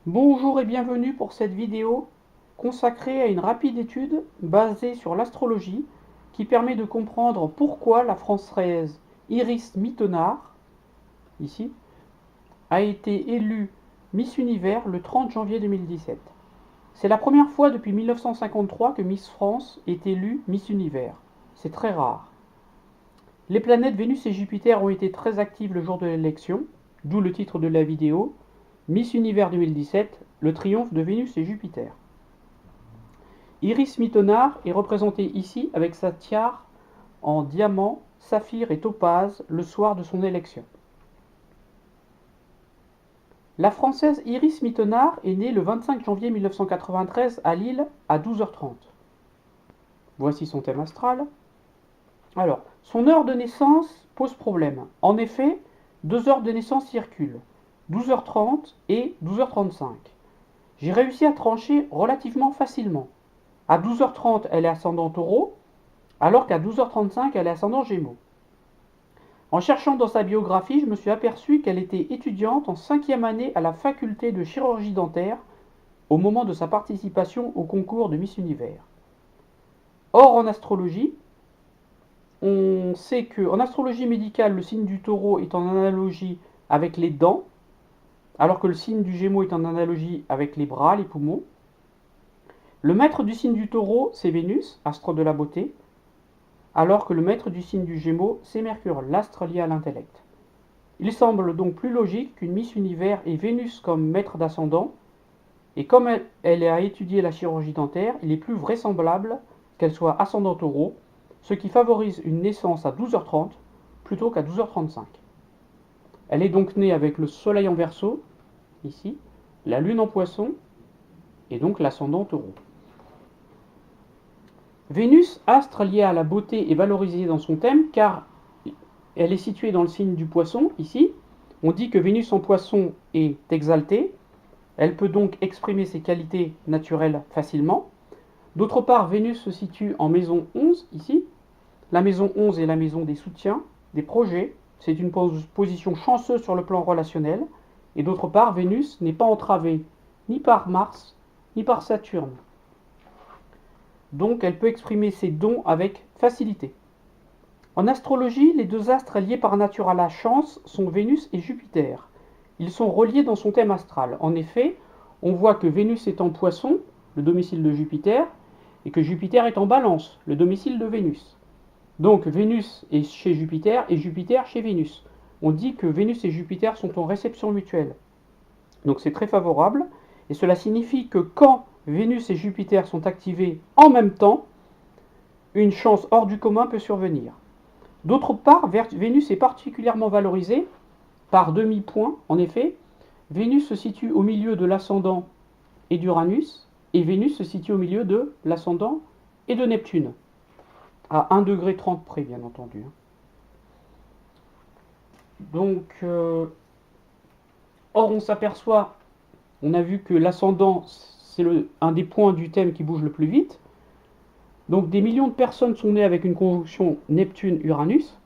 Bonjour et bienvenue pour cette vidéo consacrée à une rapide étude basée sur l'astrologie qui permet de comprendre pourquoi la Française Iris Mittenard, ici, a été élue Miss Univers le 30 janvier 2017. C'est la première fois depuis 1953 que Miss France est élue Miss Univers. C'est très rare. Les planètes Vénus et Jupiter ont été très actives le jour de l'élection, d'où le titre de la vidéo, Miss Univers 2017, le triomphe de Vénus et Jupiter. Iris Mittenard est représentée ici avec sa tiare en diamant, saphir et topaze le soir de son élection. La Française Iris Mittenard est née le 25 janvier 1993 à Lille à 12h30. Voici son thème astral. Alors, son heure de naissance pose problème. En effet, 2 heures de naissance circulent, 12h30 et 12h35. J'ai réussi à trancher relativement facilement. À 12h30, elle est ascendant Taureau, alors qu'à 12h35, elle est ascendant Gémeaux. En cherchant dans sa biographie, je me suis aperçu qu'elle était étudiante en 5e année à la faculté de chirurgie dentaire au moment de sa participation au concours de Miss Univers. Or, en astrologie, on sait qu'en astrologie médicale, le signe du Taureau est en analogie avec les dents, alors que le signe du Gémeaux est en analogie avec les bras, les poumons. Le maître du signe du Taureau, c'est Vénus, astre de la beauté, alors que le maître du signe du Gémeaux, c'est Mercure, l'astre lié à l'intellect. Il semble donc plus logique qu'une Miss Univers ait Vénus comme maître d'ascendant, et comme elle a étudié la chirurgie dentaire, il est plus vraisemblable qu'elle soit ascendant Taureau, ce qui favorise une naissance à 12h30 plutôt qu'à 12h35. Elle est donc née avec le soleil en Verseau, ici, la lune en Poisson, et donc l'ascendant Taureau. Vénus, astre lié à la beauté, est valorisée dans son thème car elle est située dans le signe du Poisson, ici. On dit que Vénus en Poisson est exaltée. Elle peut donc exprimer ses qualités naturelles facilement. D'autre part, Vénus se situe en maison 11, ici. La maison 11 est la maison des soutiens, des projets. C'est une position chanceuse sur le plan relationnel. Et d'autre part, Vénus n'est pas entravée ni par Mars, ni par Saturne. Donc elle peut exprimer ses dons avec facilité. En astrologie, les deux astres liés par nature à la chance sont Vénus et Jupiter. Ils sont reliés dans son thème astral. En effet, on voit que Vénus est en Poisson, le domicile de Jupiter, et que Jupiter est en Balance, le domicile de Vénus. Donc Vénus est chez Jupiter et Jupiter chez Vénus. On dit que Vénus et Jupiter sont en réception mutuelle. Donc c'est très favorable, et cela signifie que quand Vénus et Jupiter sont activés en même temps, une chance hors du commun peut survenir. D'autre part, Vénus est particulièrement valorisée par demi-point. En effet, Vénus se situe au milieu de l'ascendant et d'Uranus, et Vénus se situe au milieu de l'ascendant et de Neptune, à 1,30 degré près, bien entendu. Donc, or on s'aperçoit, on a vu que l'ascendant, c'est un des points du thème qui bouge le plus vite. Donc des millions de personnes sont nées avec une conjonction Neptune-Uranus.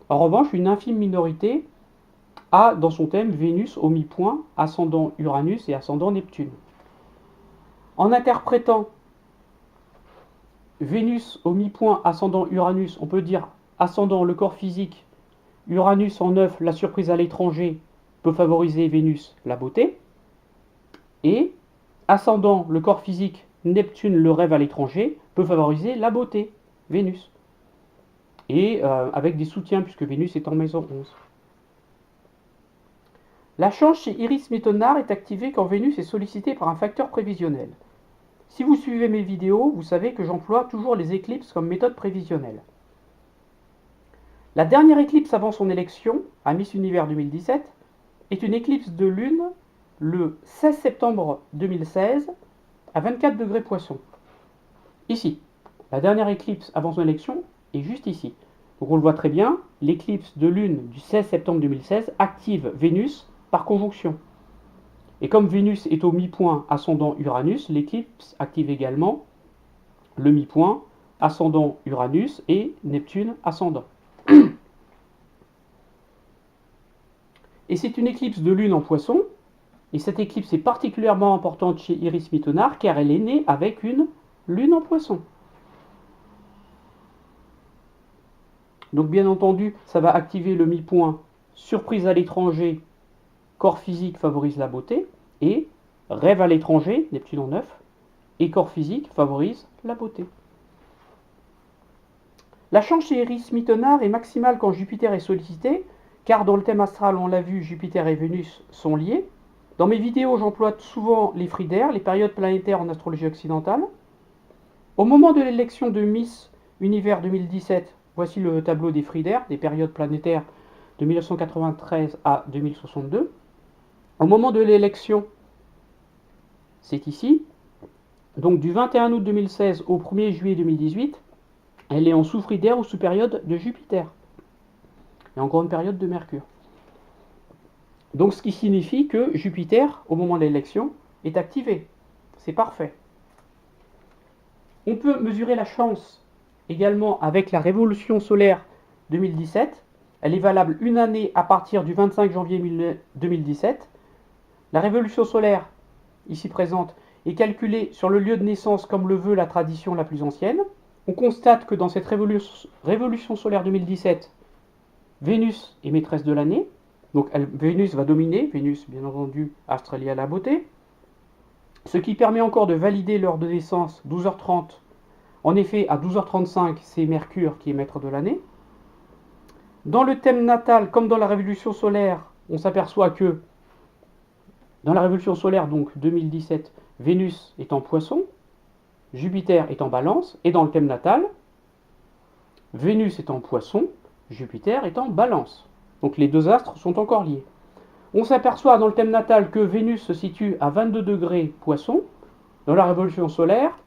En revanche, une infime minorité a dans son thème Vénus au mi-point, ascendant Uranus et ascendant Neptune. En interprétant Vénus au mi-point, ascendant Uranus, on peut dire ascendant le corps physique, Uranus en 9, la surprise à l'étranger, peut favoriser Vénus, la beauté. Et ascendant le corps physique, Neptune, le rêve à l'étranger, peut favoriser la beauté, Vénus. Et avec des soutiens, puisque Vénus est en maison 11. La chance chez Iris Mittenard est activée quand Vénus est sollicitée par un facteur prévisionnel. Si vous suivez mes vidéos, vous savez que j'emploie toujours les éclipses comme méthode prévisionnelle. La dernière éclipse avant son élection, à Miss Univers 2017, est une éclipse de lune le 16 septembre 2016 à 24 degrés Poisson. Ici, la dernière éclipse avant son élection est juste ici. Donc on le voit très bien, l'éclipse de lune du 16 septembre 2016 active Vénus par conjonction. Et comme Vénus est au mi-point ascendant Uranus, l'éclipse active également le mi-point ascendant Uranus et Neptune ascendant. Et c'est une éclipse de lune en Poisson, Et cette éclipse est particulièrement importante chez Iris Mittenard car elle est née avec une lune en Poisson. Donc bien entendu, ça va activer le mi-point surprise à l'étranger, corps physique favorise la beauté, et rêve à l'étranger, Neptune en 9, et corps physique favorise la beauté. La chance chez Iris Mittenard est maximale quand Jupiter est sollicité, car dans le thème astral, on l'a vu, Jupiter et Vénus sont liés. Dans mes vidéos, j'emploie souvent les fridaires, les périodes planétaires en astrologie occidentale. Au moment de l'élection de Miss Univers 2017, voici le tableau des fridaires, des périodes planétaires de 1993 à 2062. Au moment de l'élection, c'est ici, donc du 21 août 2016 au 1er juillet 2018, elle est en sous-fridaire ou sous-période de Jupiter, et en grande période de Mercure. Donc ce qui signifie que Jupiter, au moment de l'élection, est activé. C'est parfait. On peut mesurer la chance également avec la révolution solaire 2017. Elle est valable une année à partir du 25 janvier 2017. La révolution solaire, ici présente, est calculée sur le lieu de naissance comme le veut la tradition la plus ancienne. On constate que dans cette révolution solaire 2017, Vénus est maîtresse de l'année. Donc Vénus va dominer, Vénus bien entendu, astre lié à la beauté. Ce qui permet encore de valider l'heure de naissance, 12h30. En effet, à 12h35, c'est Mercure qui est maître de l'année. Dans le thème natal, comme dans la révolution solaire, on s'aperçoit que dans la révolution solaire, donc 2017, Vénus est en Poisson, Jupiter est en Balance, et dans le thème natal, Vénus est en Poisson, Jupiter est en Balance. Donc les deux astres sont encore liés. On s'aperçoit dans le thème natal que Vénus se situe à 22 degrés Poisson. Dans la révolution solaire,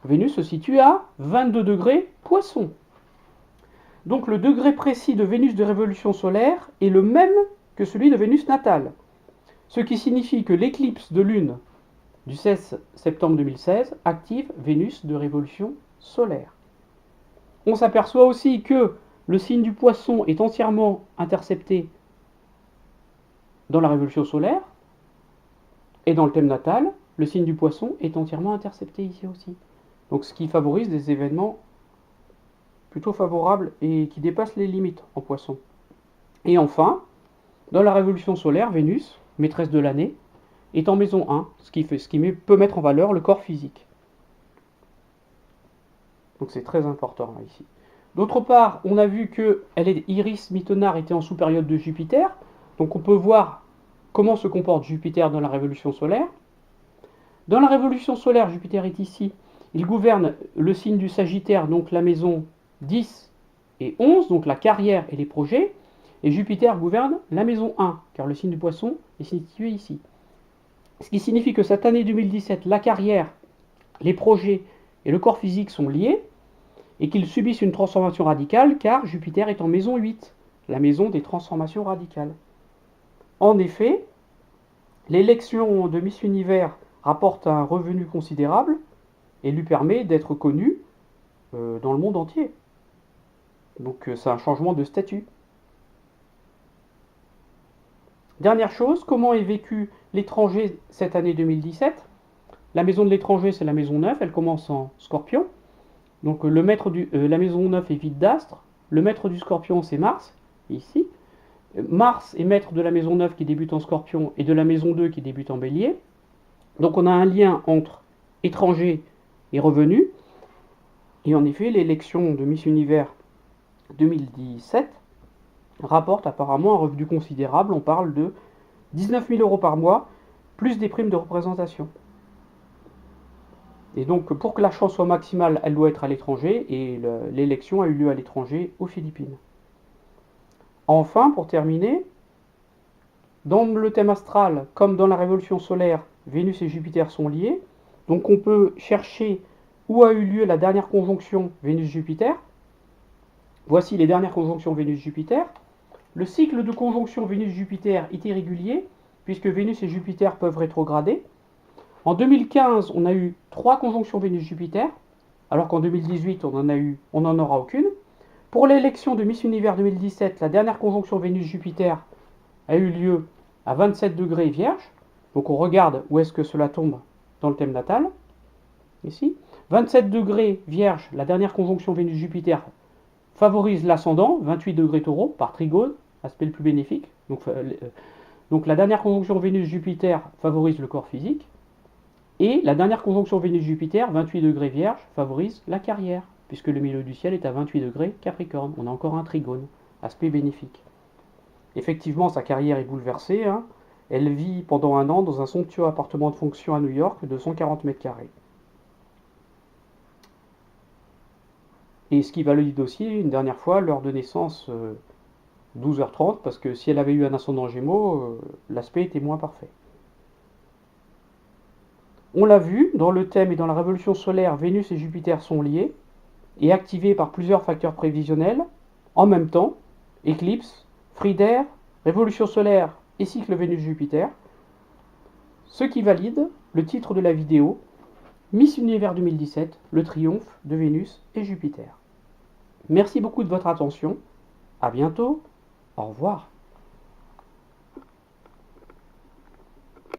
Vénus se situe à 22 degrés Poisson. Donc le degré précis de Vénus de révolution solaire est le même que celui de Vénus natale. Ce qui signifie que l'éclipse de lune du 16 septembre 2016 active Vénus de révolution solaire. On s'aperçoit aussi que le signe du Poisson est entièrement intercepté dans la révolution solaire, et dans le thème natal, le signe du Poisson est entièrement intercepté ici aussi. Donc ce qui favorise des événements plutôt favorables et qui dépassent les limites en Poisson. Et enfin, dans la révolution solaire, Vénus, maîtresse de l'année, est en maison 1, ce qui peut mettre en valeur le corps physique. Donc c'est très important là, ici. D'autre part, on a vu que Iris Mittenard était en sous-période de Jupiter, donc on peut voir comment se comporte Jupiter dans la révolution solaire. Dans la révolution solaire, Jupiter est ici, il gouverne le signe du Sagittaire, donc la maison 10 et 11, donc la carrière et les projets, et Jupiter gouverne la maison 1, car le signe du Poisson est situé ici. Ce qui signifie que cette année 2017, la carrière, les projets et le corps physique sont liés, et qu'ils subissent une transformation radicale, car Jupiter est en maison 8, la maison des transformations radicales. En effet, l'élection de Miss Univers rapporte un revenu considérable et lui permet d'être connue dans le monde entier. Donc c'est un changement de statut. Dernière chose, comment est vécu l'étranger cette année 2017? La maison de l'étranger, c'est la maison 9, elle commence en Scorpion. Donc la maison 9 est vide d'astres. Le maître du Scorpion, c'est Mars, ici. Mars est maître de la maison 9 qui débute en Scorpion et de la maison 2 qui débute en Bélier. Donc on a un lien entre étranger et revenu. Et en effet, l'élection de Miss Univers 2017 rapporte apparemment un revenu considérable. On parle de 19 000 € par mois, plus des primes de représentation. Et donc, pour que la chance soit maximale, elle doit être à l'étranger, et l'élection a eu lieu à l'étranger, aux Philippines. Enfin, pour terminer, dans le thème astral, comme dans la révolution solaire, Vénus et Jupiter sont liés. Donc on peut chercher où a eu lieu la dernière conjonction Vénus-Jupiter. Voici les dernières conjonctions Vénus-Jupiter. Le cycle de conjonction Vénus-Jupiter est irrégulier, puisque Vénus et Jupiter peuvent rétrograder. En 2015, on a eu 3 conjonctions Vénus-Jupiter, alors qu'en 2018, on n'en aura aucune. Pour l'élection de Miss Univers 2017, la dernière conjonction Vénus-Jupiter a eu lieu à 27 degrés Vierge. Donc on regarde où est-ce que cela tombe dans le thème natal. Ici. 27 degrés Vierge, la dernière conjonction Vénus-Jupiter favorise l'ascendant, 28 degrés Taureau, par trigone, aspect le plus bénéfique. Donc la dernière conjonction Vénus-Jupiter favorise le corps physique. Et la dernière conjonction Vénus-Jupiter, 28 degrés Vierge, favorise la carrière, puisque le milieu du ciel est à 28 degrés Capricorne. On a encore un trigone, aspect bénéfique. Effectivement, sa carrière est bouleversée. Hein. Elle vit pendant un an dans un somptueux appartement de fonction à New York de 140 mètres carrés. Et ce qui valide aussi, une dernière fois, l'heure de naissance 12h30, parce que si elle avait eu un ascendant Gémeaux, l'aspect était moins parfait. On l'a vu, dans le thème et dans la révolution solaire, Vénus et Jupiter sont liés et activés par plusieurs facteurs prévisionnels. En même temps, éclipse, fridaire, révolution solaire et cycle Vénus-Jupiter. Ce qui valide le titre de la vidéo, Miss Univers 2017, le triomphe de Vénus et Jupiter. Merci beaucoup de votre attention. À bientôt. Au revoir.